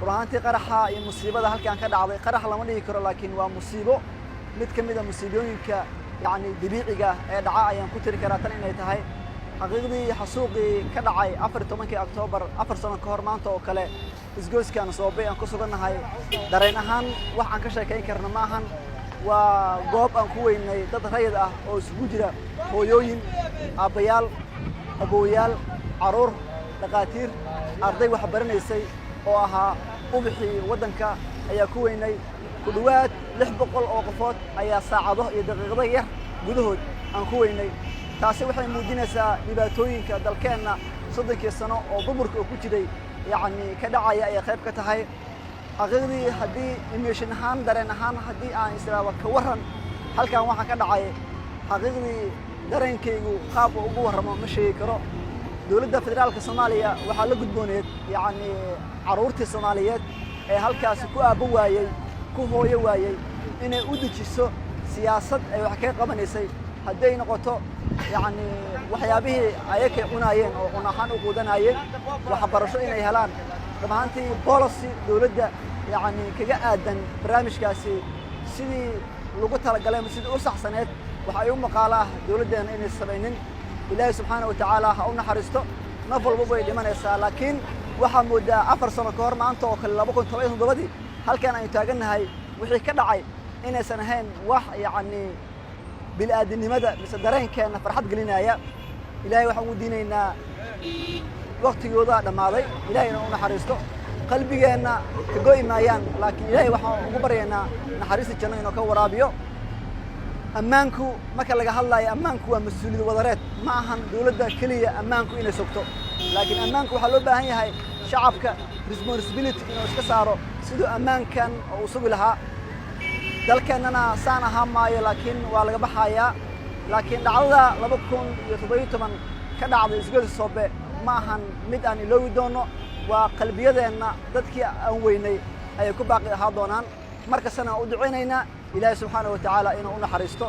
ruuxantii qaraxa iyo musiibada halkaan ka dhacday qarax lama dhigi karo laakiin waa musiibo mid ka mid ah musiibooyinka yacni dabiiciga ee dhaca ayaan ku tiri karaa tan inay tahay xaqiiqdii xasuuqii ka dhacay 14 Oktoobar 4 sano ka hor maanta oo kale isgoyskan Soobe aan ku sugannahay dareen ahaan wax aan ka sheekayn karno ma ahan waa goob aan ku weynay dad rayid ah oo isugu jira hooyooyin aabbayaal abooyaal caruur dhaqaatiir arday wax baranaysay oo ahaa ubixii waddanka ayaa ku weynay ku dhawaad 600 oo qofood ayaa saacado iyo daqiiqado yar gudahood aan ku weynay taasi waxay muujinaysaa dhibaatooyinka dalkeenna 30 sano oo burburka ku jiray yacni ka dhacaya ay qayb ka tahay xaqiiqdii haddii emotion ahaan dareen ahaan haddii aan israaba ka waran halkaan waxa ka dhacay xaqiiqdii dareenkaygu qaab ugu warramo ma sheegi karo dowladda federaalka Soomaaliya waxaa la gudbooneed yacni caruurtii Soomaaliyeed ee halkaas ku aabo waayay ku hooyo waayay inay u dejiso siyaasad ay wax ka qabanaysay haddii ay noqoto yacni waxyaabihii ayaka cunayeen oo cunahaan u quudanayeen waxbarasho inay helaan dhammaantii policy dowladda yacni kaga aadan barnaamijkaasi sidii lagu talagalay sidii u saxsaneed waxa ay u maqaalaa dowladdeena inay samaynin ilaahay subxaanahu wa tacaala ha u naxariisto naf walba way dhimanaysaa laakiin waxaa moodaa 4 sano ka hor maanta oo kale 2017 halkaan aynu taagannahay wixii ka dhacay inaysan ahayn wax yacni bilaadanimada mise dareenkeena farxad gelinaya ilaahay waxaan u diinaynaa waqtigooda dhamaaday ilaahayna u naxariisto qalbigeena ka go'i maayaan laakiin ilaahay waxaan ugu baryaynaa naxariista janno inuu ka waraabiyo ammaanku marka laga hadlayo ammaanku waa mas'uuliyad wadareed ma ahan dowladda kaliya ammaanku inay sugto laakiin ammaanku waxa loo baahan yahay shacabka responsibility inuu iska saaro sidoo ammaankan oo sugi lahaa dalkeenana saan ahaa maayo laakiin waa laga baxayaa laakiin dhacdada 2017 ka dhacday isgoyska Soobe ma ahan mid aan iloowi doono waa qalbiyadeenna dadkii aan weynay ay ku baaqi ahaa doonaan marka sana u duceynaynaa ilaahay subxaanahu wa tacaala inuu u naxariisto